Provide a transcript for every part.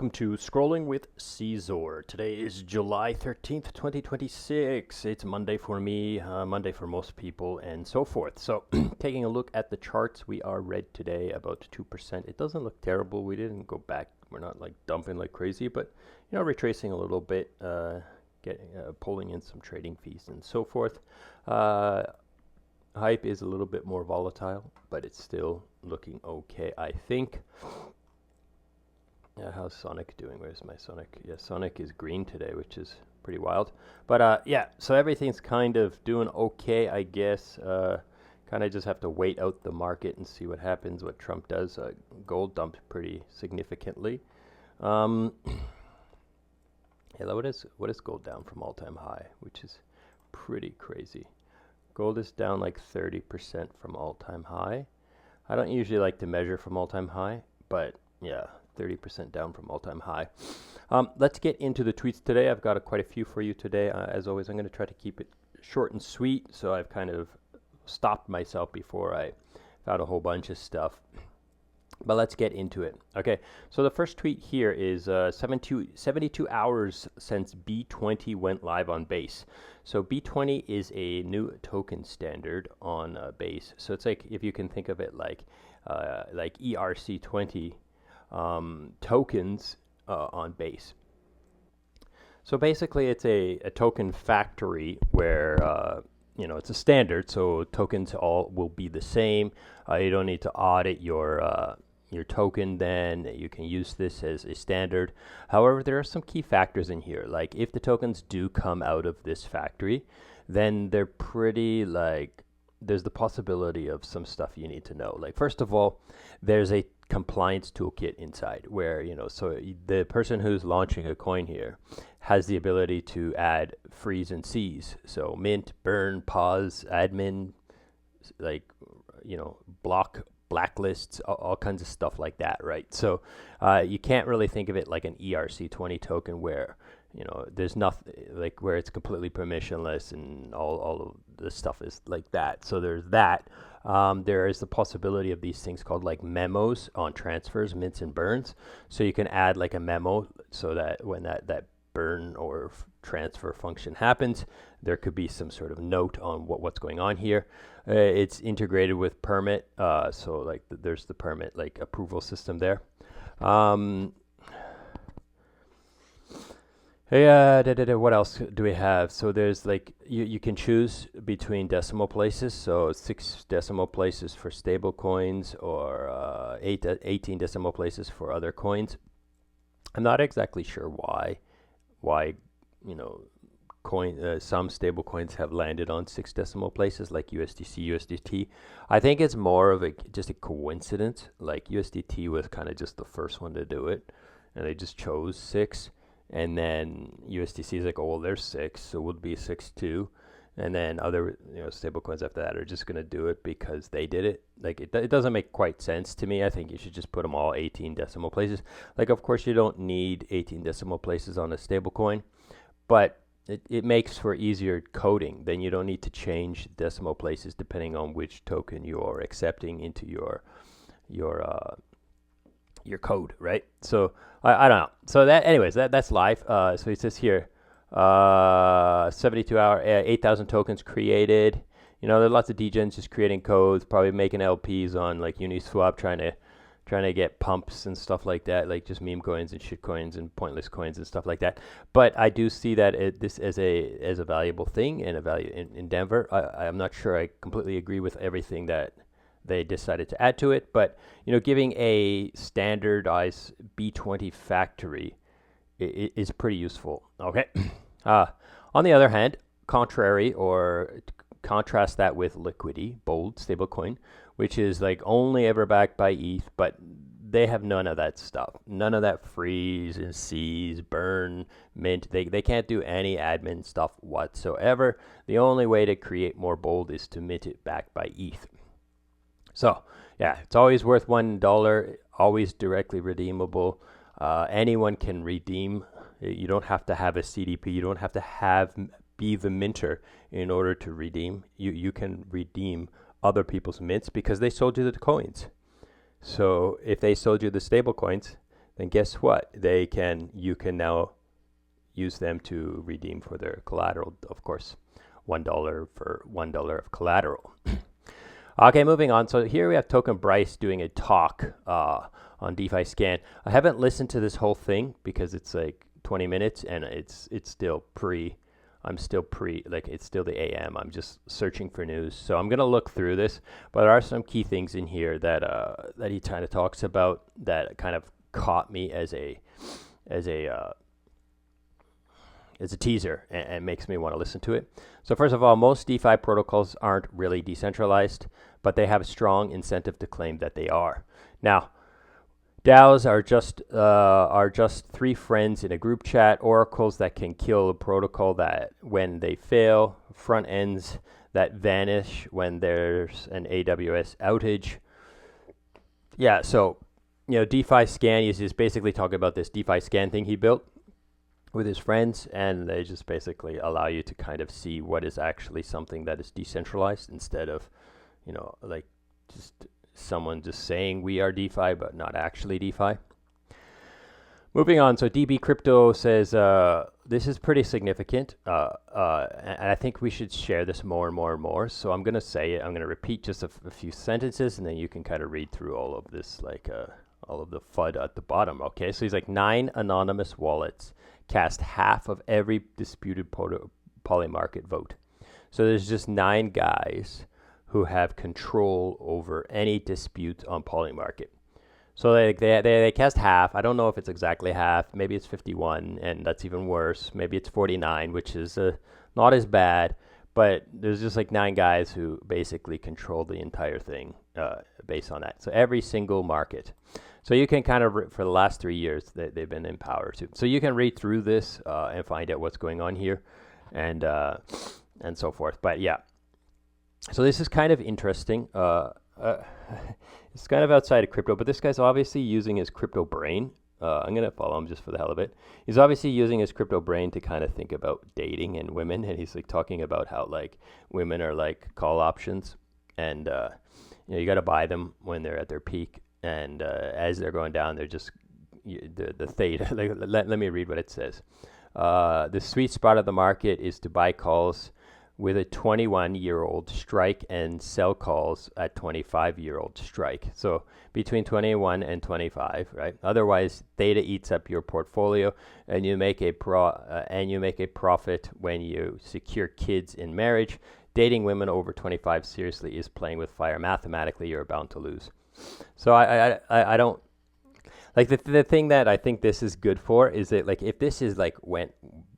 welcome to Scrolling with Ceazor. Today is July 13th, 2026. It's Monday for me, Monday for most people, and so forth. So, taking a look at the charts, we are red today, about 2%. It doesn't look terrible. We didn't go back. We're not like dumping like crazy, but, retracing a little bit, pulling in some trading fees and so forth. Hype is a little bit more volatile, but it's still looking okay, I think. How's Sonic doing? Where's my Sonic? Yeah, Sonic is green today, which is pretty wild. But so everything's kind of doing okay, I guess. Kind of just have to wait out the market and see what happens, what Trump does. Gold dumped pretty significantly. Yeah, what is gold down from all-time high, which is pretty crazy. Gold is down like 30% from all-time high. I don't usually like to measure from all-time high, but yeah, 30% down from all-time high. Let's get into the tweets today. I've got quite a few for you today. As always, I'm going to try to keep it short and sweet, so I've kind of stopped myself before I found a whole bunch of stuff. But let's get into it. Okay, so the first tweet here is 72 hours since B20 went live on Base. So B20 is a new token standard on Base. So it's like, if you can think of it like ERC20 tokens on Base. So basically, it's a token factory where it's a standard, so tokens all will be the same. You don't need to audit your token. Then you can use this as a standard. However, there are some key factors in here. Like, if the tokens do come out of this factory, then they're pretty there's the possibility of some stuff you need to know. Like, first of all, there's a compliance toolkit inside where, so the person who's launching a coin here has the ability to add freeze and seize. So mint, burn, pause, admin, block, blacklists, all kinds of stuff like that, right? So you can't really think of it like an ERC20 token where, there's nothing, like where it's completely permissionless and all of the stuff is like that. So there's that. There is the possibility of these things called like memos on transfers, mints and burns. So you can add like a memo so that when that burn or transfer function happens, there could be some sort of note on what's going on here. It's integrated with permit. So like there's the permit like approval system there. What else do we have? So there's like, you can choose between decimal places. So 6 decimal places for stable coins or 18 decimal places for other coins. I'm not exactly sure why some stable coins have landed on 6 decimal places like USDC, USDT. I think it's more of just a coincidence. Like USDT was kind of just the first one to do it, and they just chose 6. And then USDC is like, oh, well, there's 6, so it would be 6 too. And then other stable coins after that are just going to do it because they did it. Like it doesn't make quite sense to me. I think you should just put them all 18 decimal places. Like, of course, you don't need 18 decimal places on a stable coin, but it makes for easier coding. Then you don't need to change decimal places depending on which token you are accepting into your code, right? So I don't know. So that's live. So it says here, 72 hour, 8,000 tokens created. There are lots of degens just creating codes, probably making LPs on like Uniswap, trying to get pumps and stuff like that, like just meme coins and shit coins and pointless coins and stuff like that. But I do see that this as a valuable thing and a value endeavor. I'm not sure I completely agree with everything that they decided to add to it, but giving a standardized B20 factory is pretty useful. Okay. On the other hand, contrast that with Liquidity, bold stablecoin, which is like only ever backed by ETH, but they have none of that stuff, none of that freeze and seize, burn, mint. They can't do any admin stuff whatsoever. The only way to create more bold is to mint it backed by ETH. So, yeah, it's always worth $1, always directly redeemable. Anyone can redeem. You don't have to have a CDP. You don't have to be the minter in order to redeem. You can redeem other people's mints because they sold you the coins. So if they sold you the stable coins, then guess what? You can now use them to redeem for their collateral. Of course, $1 for $1 of collateral. Okay, moving on. So here we have Token Bryce doing a talk on DeFi Scan. I haven't listened to this whole thing because it's like 20 minutes and it's still it's still the AM. I'm just searching for news. So I'm going to look through this, but there are some key things in here that he kind of talks about that kind of caught me as a teaser and makes me want to listen to it. So first of all, most DeFi protocols aren't really decentralized, but they have a strong incentive to claim that they are. Now, DAOs are just three friends in a group chat, oracles that can kill a protocol that when they fail, front ends that vanish when there's an AWS outage. Yeah, so DeFi Scan is just basically talking about this DeFi Scan thing he built with his friends, and they just basically allow you to kind of see what is actually something that is decentralized instead of, like just someone just saying we are DeFi but not actually DeFi. Moving on, so DB Crypto says this is pretty significant, and I think we should share this more and more and more. So I'm going to say it. I'm going to repeat just a few sentences, and then you can kind of read through all of this, like all of the FUD at the bottom. Okay, so he's like 9 anonymous wallets cast half of every disputed Polymarket vote. So there's just 9 guys who have control over any dispute on Polymarket. So they cast half. I don't know if it's exactly half. Maybe it's 51, and that's even worse. Maybe it's 49, which is not as bad. But there's just like 9 guys who basically control the entire thing based on that. So every single market. So you can kind of, for the last 3 years, they've been in power too. So you can read through this and find out what's going on here and so forth. But yeah. So this is kind of interesting. It's kind of outside of crypto, but this guy's obviously using his crypto brain. I'm going to follow him just for the hell of it. He's obviously using his crypto brain to kind of think about dating and women. And he's like talking about how like women are like call options and, you got to buy them when they're at their peak. And as they're going down, they're just the theta. Let me read what it says. The sweet spot of the market is to buy calls with a 21-year-old strike and sell calls at 25-year-old strike. So between 21 and 25, right? Otherwise, theta eats up your portfolio, and you make a profit when you secure kids in marriage. Dating women over 25 seriously is playing with fire. Mathematically, you're bound to lose. So I don't like the thing that I think this is good for is that like if this is like went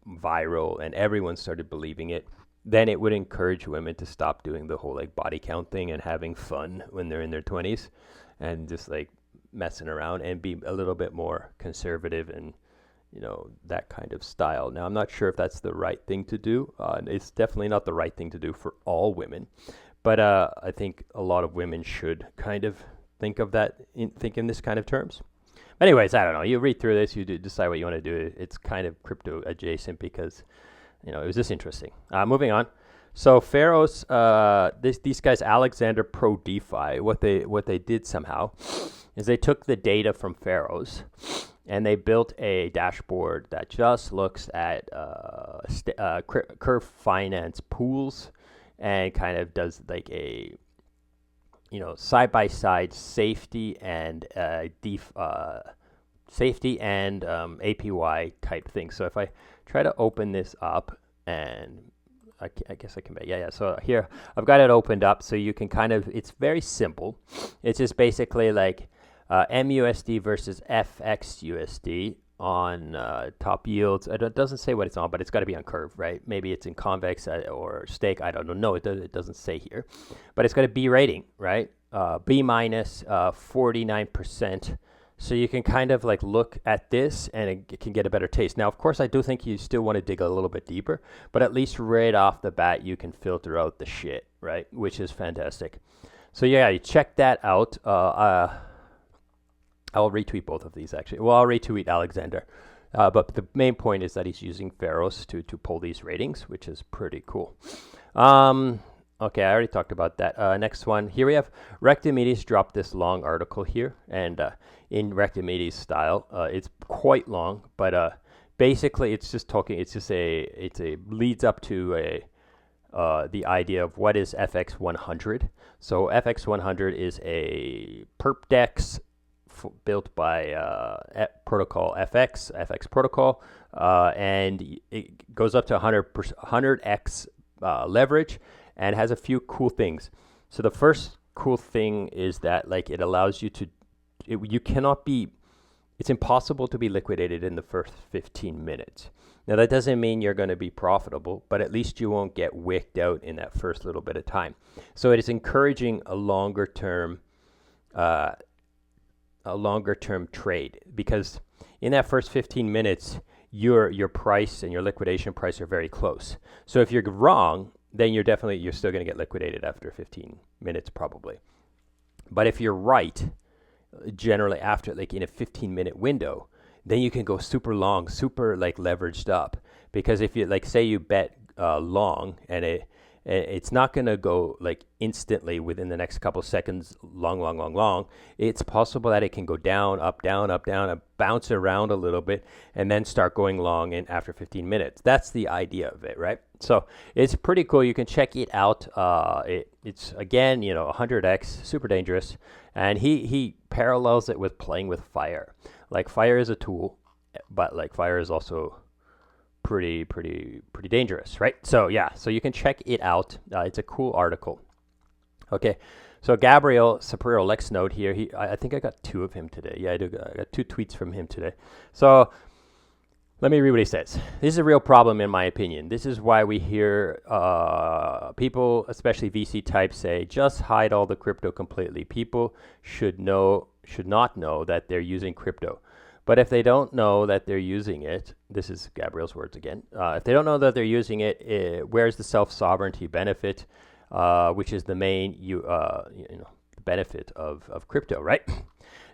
viral and everyone started believing it, then it would encourage women to stop doing the whole like body count thing and having fun when they're in their 20s and just like messing around and be a little bit more conservative and that kind of style. Now I'm not sure if that's the right thing to do. It's definitely not the right thing to do for all women, but I think a lot of women should kind of think in this kind of terms. Anyways, I don't know. You read through this, you decide what you want to do. It's kind of crypto adjacent because, it was just interesting. Moving on. So Pharaohs, these guys, Alexander Pro DeFi, what they did somehow is they took the data from Pharaohs and they built a dashboard that just looks at curve finance pools and kind of does like a side-by-side safety and APY type thing. So if I try to open this up, and I guess I can, yeah. So here I've got it opened up, so you can kind of, it's very simple. It's just basically like MUSD versus FXUSD on top yields. It doesn't say what it's on, but it's got to be on Curve, right? Maybe it's in Convex or Stake. I don't know. No, it doesn't say here, but it's got a B rating, right? B minus 49%. So you can kind of like look at this and it can get a better taste. Now, of course, I do think you still want to dig a little bit deeper, but at least right off the bat, you can filter out the shit, right? Which is fantastic. So yeah, you check that out. I'll retweet both of these actually. Well, I'll retweet Alexander. But the main point is that he's using Pharaohs to pull these ratings, which is pretty cool. Okay, I already talked about that. Next one. Here we have Rectomedes dropped this long article here, and in Rectimedes style. It's quite long, but basically it's just talking. It's a leads up to the idea of what is FX100. So FX100 is a perp dex built by protocol FX protocol, and it goes up to 100x leverage, and has a few cool things. So the first cool thing is that like it allows you to, you cannot be, it's impossible to be liquidated in the first 15 minutes. Now that doesn't mean you're going to be profitable, but at least you won't get wicked out in that first little bit of time. So it is encouraging a longer term trade, because in that first 15 minutes, your price and your liquidation price are very close. So if you're wrong, then you're still going to get liquidated after 15 minutes probably. But if you're right, generally after like in a 15-minute window, then you can go super long, super like leveraged up. Because if you like say you bet long, and it's not going to go like instantly within the next couple seconds, long. It's possible that it can go down, up, and bounce around a little bit, and then start going long in after 15 minutes. That's the idea of it, right? So it's pretty cool. You can check it out. It's again, 100x, super dangerous, and he parallels it with playing with fire. Like fire is a tool, but like fire is also pretty dangerous, right? So yeah, so you can check it out. It's a cool article. Okay, so Gabriel Sapiro Lex note here. I think I got two of him today. Yeah, I do. I got two tweets from him today. So let me read what he says. This is a real problem in my opinion. This is why we hear people, especially VC types, say just hide all the crypto completely. People should not know that they're using crypto. But if they don't know that they're using it, this is Gabriel's words again. If they don't know that they're using it, where's the self-sovereignty benefit, which is the main benefit of crypto, right?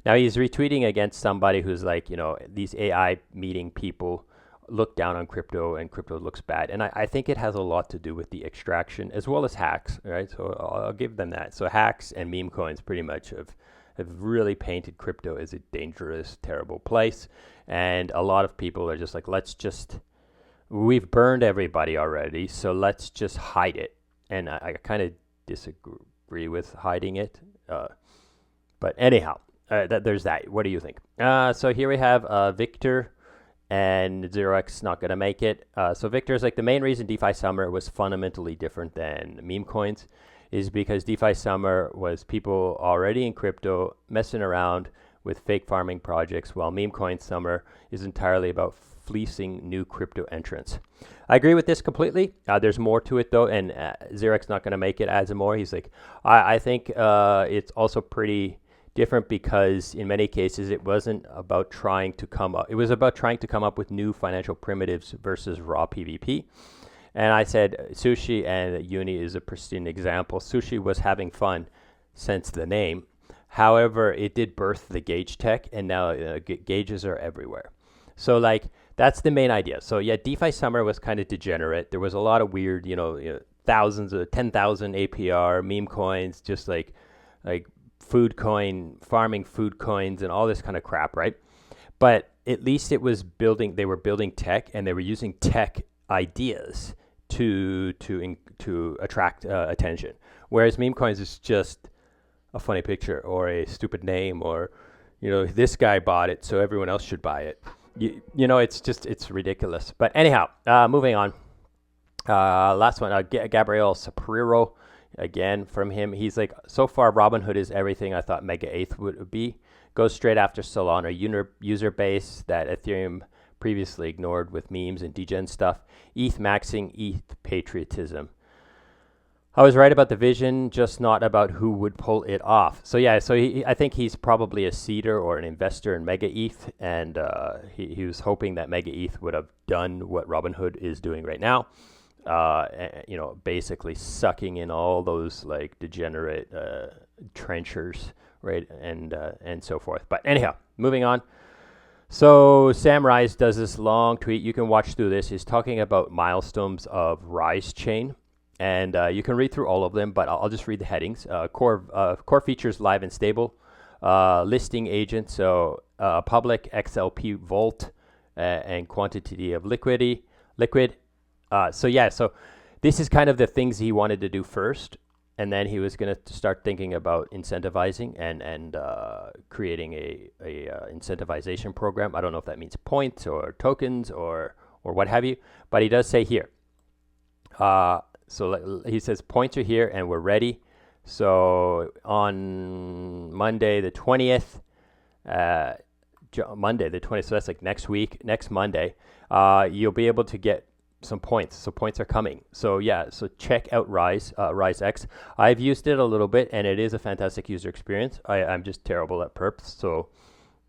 Now he's retweeting against somebody who's like, these AI meeting people look down on crypto and crypto looks bad. And I think it has a lot to do with the extraction as well as hacks, right? So I'll give them that. So hacks and meme coins pretty much have really painted crypto as a dangerous, terrible place. And a lot of people are just like, we've burned everybody already, so let's just hide it. And I kind of disagree with hiding it. But anyhow, there's that. What do you think? So here we have Victor, and 0x not going to make it. So Victor is like, the main reason DeFi Summer was fundamentally different than meme coins is because DeFi Summer was people already in crypto messing around with fake farming projects, while Meme Coin Summer is entirely about fleecing new crypto entrants. I agree with this completely. There's more to it though, and Xerox not going to make it, adds more. He's like, I think it's also pretty different because in many cases it wasn't about trying to come up. It was about trying to come up with new financial primitives versus raw PvP. And I said Sushi and Uni is a pristine example. Sushi was having fun since the name. However, it did birth the gauge tech, and now gauges are everywhere. So like that's the main idea. So yeah, DeFi Summer was kind of degenerate. There was a lot of weird, thousands of 10,000 APR meme coins, just like food coin, farming food coins and all this kind of crap, right? But at least it was they were building tech, and they were using tech ideas to attract attention. Whereas meme coins is just a funny picture or a stupid name, or this guy bought it so everyone else should buy it. It's ridiculous. But anyhow, moving on. Last one, Gabriel Sapiro, again from him. He's like, so far Robinhood is everything I thought Mega ETH would be. Goes straight after Solana user base that Ethereum previously ignored with memes and degen stuff. ETH maxing, ETH patriotism. I was right about the vision, just not about who would pull it off. So yeah, I think he's probably a seeder or an investor in Mega ETH, and he was hoping that Mega ETH would have done what Robinhood is doing right now. Basically sucking in all those like degenerate trenchers, right, and so forth. But anyhow, moving on. So Sam Rise does this long tweet. You can watch through this. He's talking about milestones of Rise Chain, and you can read through all of them, but I'll just read the headings. Core features live and stable. listing agent, so public XLP Volt and quantity of liquid. So this is kind of the things he wanted to do first, and then he was going to start thinking about incentivizing and creating a incentivization program. I don't know if that means points or tokens or what have you, but he does say here. So he says points are here and we're ready. So on Monday the 20th, so that's like next Monday, you'll be able to get some points. So points are coming. So yeah, so check out RiseX. I've used it a little bit and it is a fantastic user experience. I'm just terrible at perps, so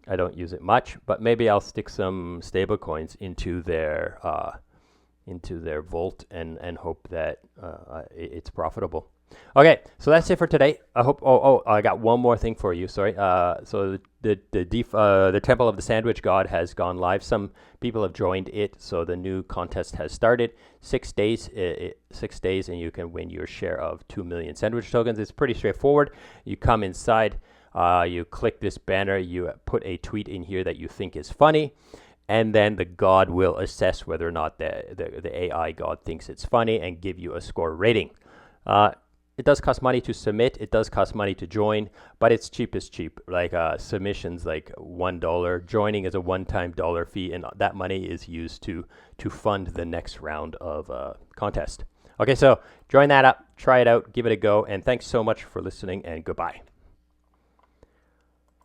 I don't use it much, but maybe I'll stick some stable coins into their Volt and hope that it's profitable. Okay, so that's it for today. I hope. I got one more thing for you. Sorry. So the Temple of the Sandwich God has gone live. Some people have joined it, so the new contest has started. 6 days, 6 days, and you can win your share of 2 million sandwich tokens. It's pretty straightforward. You come inside, you click this banner, you put a tweet in here that you think is funny, and then the god will assess whether or not the AI god thinks it's funny and give you a score rating. It does cost money to submit. It does cost money to join, but it's cheap as cheap. Like submissions, like $1. Joining is a one-time dollar fee, and that money is used to fund the next round of contest. Okay, so join that up, try it out, give it a go, and thanks so much for listening, and goodbye.